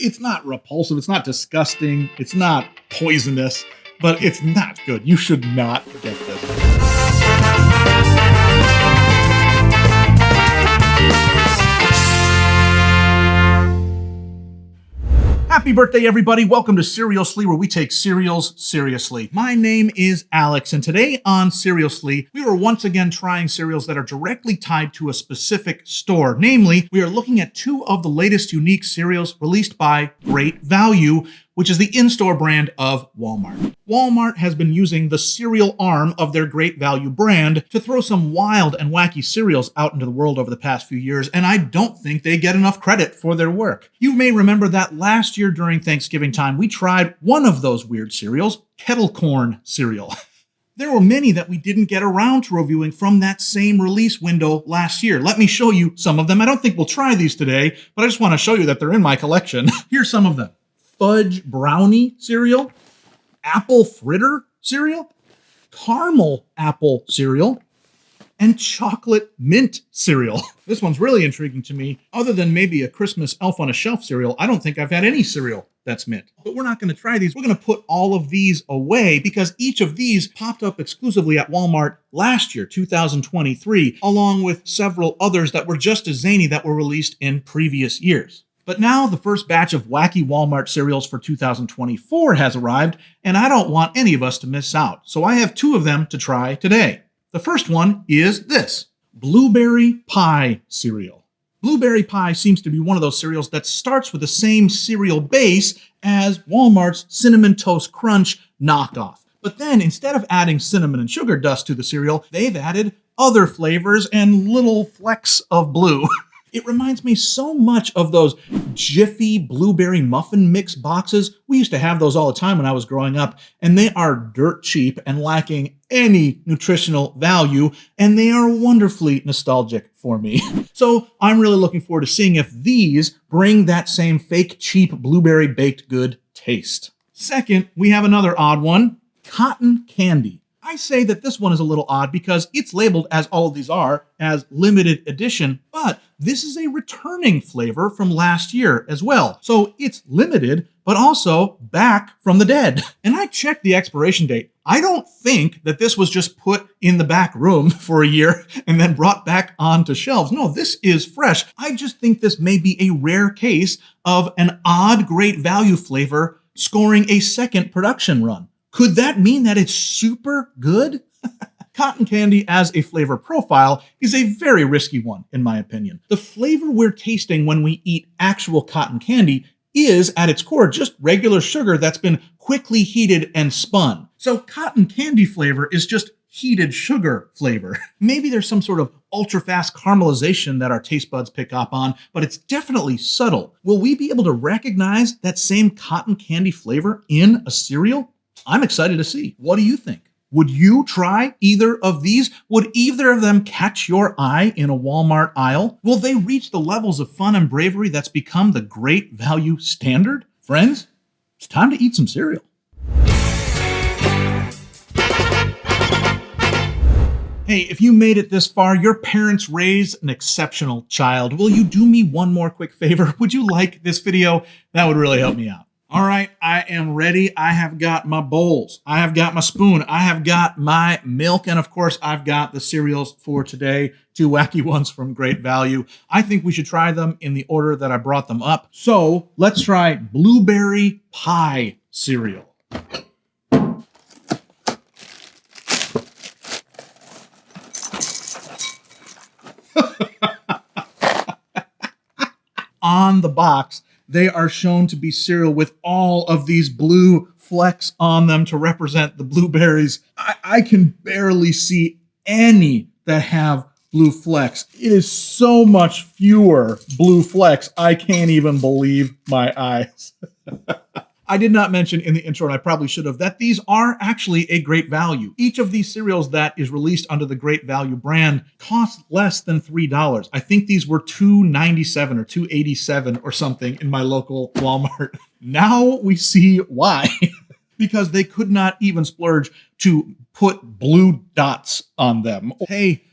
It's not repulsive, it's not disgusting, it's not poisonous, but it's not good. You should not get this. Happy birthday, everybody. Welcome to Seriously, where we take cereals seriously. My name is Alex, and today on Seriously, we are once again trying cereals that are directly tied to a specific store. Namely, we are looking at two of the latest unique cereals released by Great Value, which is the in-store brand of Walmart. Walmart has been using the cereal arm of their Great Value brand to throw some wild and wacky cereals out into the world over the past few years, and I don't think they get enough credit for their work. You may remember that last year during Thanksgiving time, we tried one of those weird cereals, kettle corn cereal. There were many that we didn't get around to reviewing from that same release window last year. Let me show you some of them. I don't think we'll try these today, but I just want to show you that they're in my collection. Here's some of them. Fudge brownie cereal, apple fritter cereal, caramel apple cereal, and chocolate mint cereal. This one's really intriguing to me. Other than maybe a Christmas Elf on a Shelf cereal, I don't think I've had any cereal that's mint. But we're not going to try these. We're going to put all of these away because each of these popped up exclusively at Walmart last year, 2023, along with several others that were just as zany that were released in previous years. But now the first batch of wacky Walmart cereals for 2024 has arrived, and I don't want any of us to miss out. So I have two of them to try today. The first one is this, blueberry pie cereal. Blueberry pie seems to be one of those cereals that starts with the same cereal base as Walmart's Cinnamon Toast Crunch knockoff. But then instead of adding cinnamon and sugar dust to the cereal, they've added other flavors and little flecks of blue. It reminds me so much of those Jiffy blueberry muffin mix boxes. We used to have those all the time when I was growing up, and they are dirt cheap and lacking any nutritional value, and they are wonderfully nostalgic for me. So I'm really looking forward to seeing if these bring that same fake cheap blueberry baked good taste. Second, we have another odd one, cotton candy. I say that this one is a little odd because it's labeled, as all of these are, as limited edition, but this is a returning flavor from last year as well. So it's limited, but also back from the dead. And I checked the expiration date. I don't think that this was just put in the back room for a year and then brought back onto shelves. No, this is fresh. I just think this may be a rare case of an odd Great Value flavor scoring a second production run. Could that mean that it's super good? Cotton candy as a flavor profile is a very risky one, in my opinion. The flavor we're tasting when we eat actual cotton candy is, at its core, just regular sugar that's been quickly heated and spun. So cotton candy flavor is just heated sugar flavor. Maybe there's some sort of ultra-fast caramelization that our taste buds pick up on, but it's definitely subtle. Will we be able to recognize that same cotton candy flavor in a cereal? I'm excited to see. What do you think? Would you try either of these? Would either of them catch your eye in a Walmart aisle? Will they reach the levels of fun and bravery that's become the Great Value standard? Friends, it's time to eat some cereal. Hey, if you made it this far, your parents raised an exceptional child. Will you do me one more quick favor? Would you like this video? That would really help me out. All right, I am ready. I have got my bowls. I have got my spoon. I have got my milk. And of course, I've got the cereals for today, two wacky ones from Great Value. I think we should try them in the order that I brought them up. So let's try blueberry pie cereal. On the box, they are shown to be cereal with all of these blue flecks on them to represent the blueberries. I can barely see any that have blue flecks. It is so much fewer blue flecks. I can't even believe my eyes. I did not mention in the intro, and I probably should have, that these are actually a Great Value. Each of these cereals that is released under the Great Value brand costs less than $3. I think these were $2.97 or $2.87 or something in my local Walmart. Now we see why. Because they could not even splurge to put blue dots on them. Hey,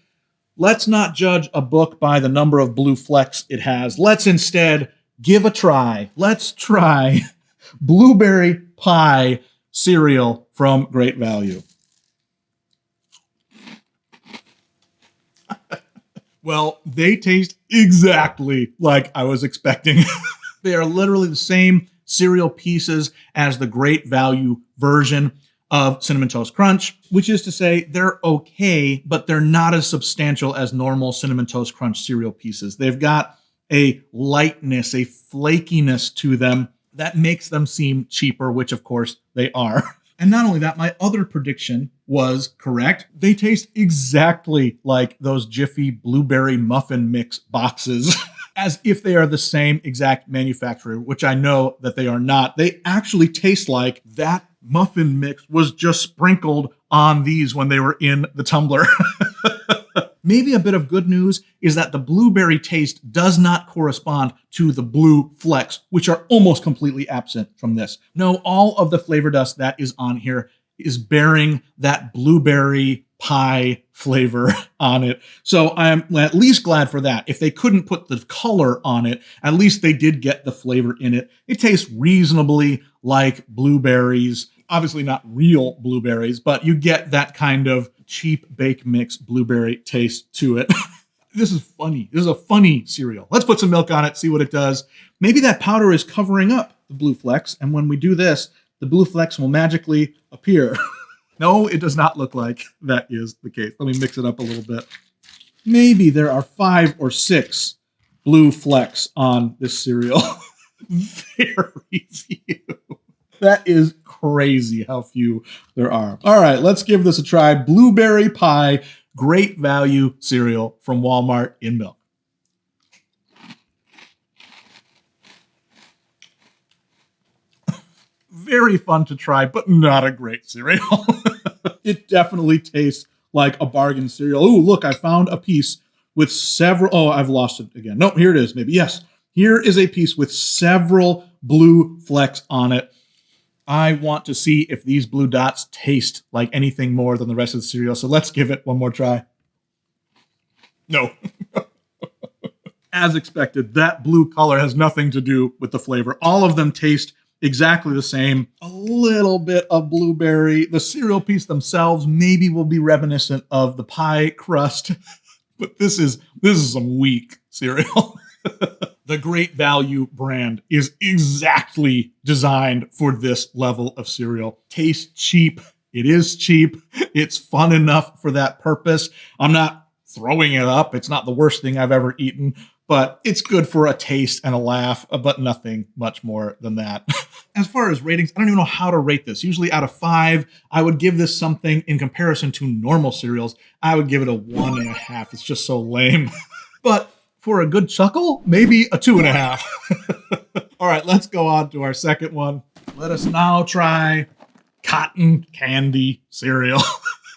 let's not judge a book by the number of blue flecks it has. Let's instead give a try. Let's try blueberry pie cereal from Great Value. Well, they taste exactly like I was expecting. They are literally the same cereal pieces as the Great Value version of Cinnamon Toast Crunch, which is to say they're okay, but they're not as substantial as normal Cinnamon Toast Crunch cereal pieces. They've got a lightness, a flakiness to them that makes them seem cheaper, which of course they are. And not only that, my other prediction was correct. They taste exactly like those Jiffy blueberry muffin mix boxes, as if they are the same exact manufacturer, which I know that they are not. They actually taste like that muffin mix was just sprinkled on these when they were in the tumbler. Maybe a bit of good news is that the blueberry taste does not correspond to the blue flecks, which are almost completely absent from this. No, all of the flavor dust that is on here is bearing that blueberry pie flavor on it. So I'm at least glad for that. If they couldn't put the color on it, at least they did get the flavor in it. It tastes reasonably like blueberries. Obviously not real blueberries, but you get that kind of cheap bake mix blueberry taste to it. This is funny. This is a funny cereal. Let's put some milk on it, see what it does. Maybe that powder is covering up the blue flecks, and when we do this, the blue flecks will magically appear. No, it does not look like that is the case. Let me mix it up a little bit. Maybe there are 5 or 6 blue flecks on this cereal. Very few. That is crazy how few there are. All right, let's give this a try. Blueberry pie, Great Value cereal from Walmart in milk. Very fun to try, but not a great cereal. It definitely tastes like a bargain cereal. Oh, look, I found a piece with several. Oh, I've lost it again. Nope, here it is. Maybe. Yes, here is a piece with several blue flecks on it. I want to see if these blue dots taste like anything more than the rest of the cereal. So let's give it one more try. No. As expected, that blue color has nothing to do with the flavor. All of them taste exactly the same. A little bit of blueberry. The cereal piece themselves maybe will be reminiscent of the pie crust, but this is some weak cereal. The Great Value brand is exactly designed for this level of cereal. Tastes cheap. It is cheap. It's fun enough for that purpose. I'm not throwing it up. It's not the worst thing I've ever eaten, but it's good for a taste and a laugh, but nothing much more than that. As far as ratings, I don't even know how to rate this. Usually out of 5, I would give this something in comparison to normal cereals. I would give it a 1.5. It's just so lame. But for a good chuckle, maybe a 2.5. All right, let's go on to our second one. Let us now try cotton candy cereal.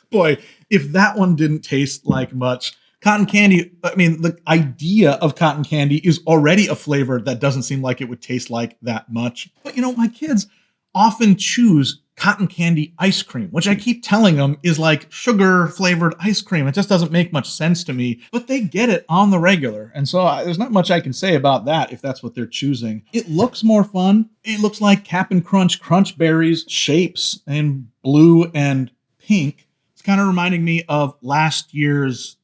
Boy, if that one didn't taste like much. Cotton candy, I mean, the idea of cotton candy is already a flavor that doesn't seem like it would taste like that much. But you know, my kids often choose cotton candy ice cream, which I keep telling them is like sugar flavored ice cream. It just doesn't make much sense to me, but they get it on the regular. And so there's not much I can say about that if that's what they're choosing. It looks more fun. It looks like Cap'n Crunch Crunch Berries shapes in blue and pink. It's kind of reminding me of last year's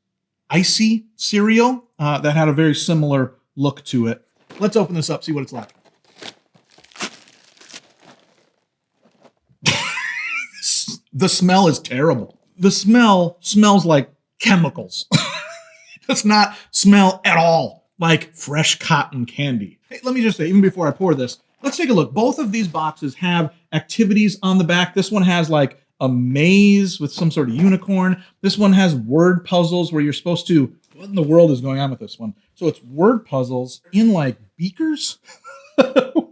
Icy cereal that had a very similar look to it. Let's open this up, see what it's like. The smell is terrible. The smell smells like chemicals. It does not smell at all like fresh cotton candy. Hey, let me just say, even before I pour this, let's take a look. Both of these boxes have activities on the back. This one has like a maze with some sort of unicorn. This one has word puzzles where you're supposed to, what in the world is going on with this one? So it's word puzzles in like beakers?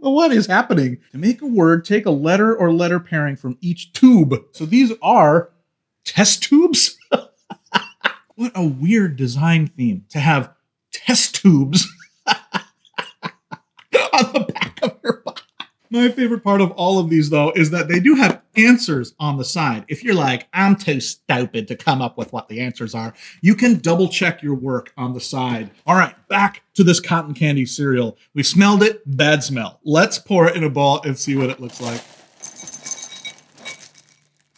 What is happening? To make a word, take a letter or letter pairing from each tube. So these are test tubes? What a weird design theme to have test tubes on the back of your box. My favorite part of all of these, though, is that they do have answers on the side. If you're like, I'm too stupid to come up with what the answers are, you can double check your work on the side. All right, back to this cotton candy cereal. We smelled it, bad smell. Let's pour it in a bowl and see what it looks like.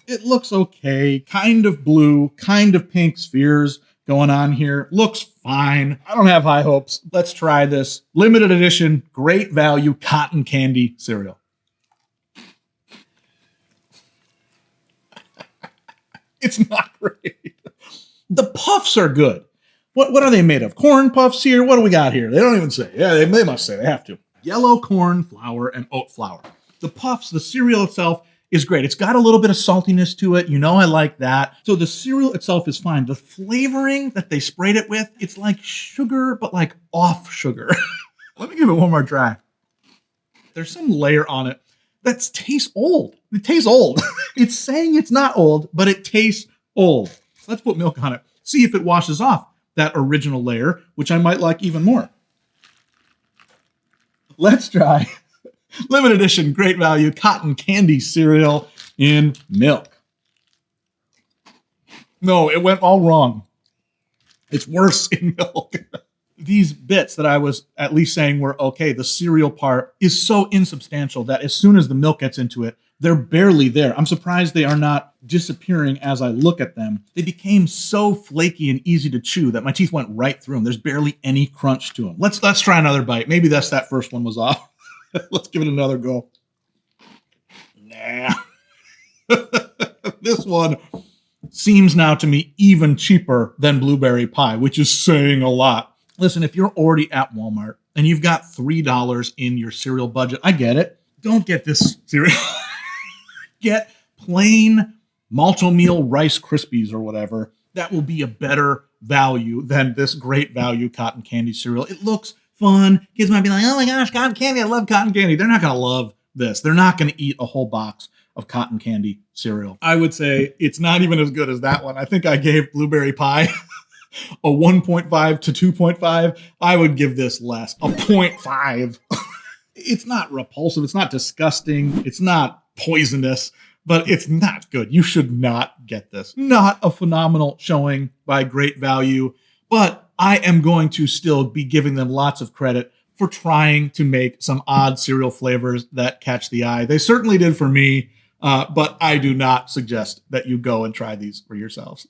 It looks okay, kind of blue, kind of pink spheres going on here. Looks fine. I don't have high hopes. Let's try this limited edition, great value cotton candy cereal. It's not great. The puffs are good. What are they made of? Corn puffs here? What do we got here? They don't even say. Yeah, they must say. They have to. Yellow corn flour and oat flour. The puffs, the cereal itself is great. It's got a little bit of saltiness to it. You know I like that. So the cereal itself is fine. The flavoring that they sprayed it with, it's like sugar, but like off sugar. Let me give it one more try. There's some layer on it that tastes old. It tastes old. It's saying it's not old, but it tastes old. Let's put milk on it. See if it washes off that original layer, which I might like even more. Let's try limited edition, great value, cotton candy cereal in milk. No, it went all wrong. It's worse in milk. These bits that I was at least saying were okay, the cereal part is so insubstantial that as soon as the milk gets into it, they're barely there. I'm surprised they are not disappearing as I look at them. They became so flaky and easy to chew that my teeth went right through them. There's barely any crunch to them. Let's try another bite. Maybe that first one was off. Let's give it another go. Nah. This one seems now to me even cheaper than blueberry pie, which is saying a lot. Listen, if you're already at Walmart and you've got $3 in your cereal budget, I get it. Don't get this cereal. Get plain Malto-Meal Rice Krispies or whatever. That will be a better value than this great value cotton candy cereal. It looks fun. Kids might be like, oh my gosh, cotton candy. I love cotton candy. They're not going to love this. They're not going to eat a whole box of cotton candy cereal. I would say it's not even as good as that one. I think I gave blueberry pie a 1.5 to 2.5. I would give this less, a 0.5. It's not repulsive. It's not disgusting. It's not poisonous, but it's not good. You should not get this. Not a phenomenal showing by great value, but I am going to still be giving them lots of credit for trying to make some odd cereal flavors that catch the eye. They certainly did for me, but I do not suggest that you go and try these for yourselves.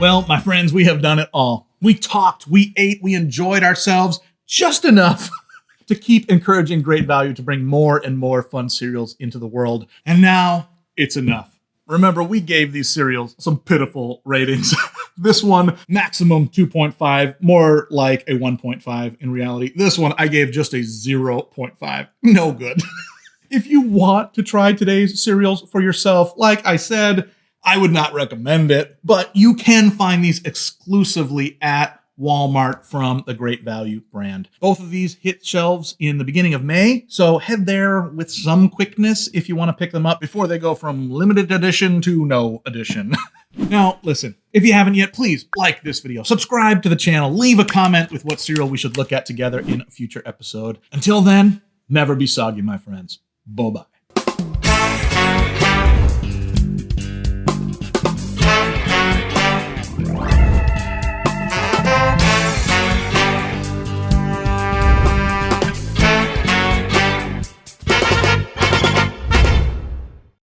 Well, my friends, we have done it all. We talked, we ate, we enjoyed ourselves just enough to keep encouraging great value to bring more and more fun cereals into the world. And now it's enough. Remember, we gave these cereals some pitiful ratings. This one, maximum 2.5, more like a 1.5 in reality. This one, I gave just a 0.5. No good. If you want to try today's cereals for yourself, like I said, I would not recommend it, but you can find these exclusively at Walmart from the Great Value brand. Both of these hit shelves in the beginning of May, so head there with some quickness if you want to pick them up before they go from limited edition to no edition. Now, listen, if you haven't yet, please like this video, subscribe to the channel, leave a comment with what cereal we should look at together in a future episode. Until then, never be soggy, my friends. Bye-bye.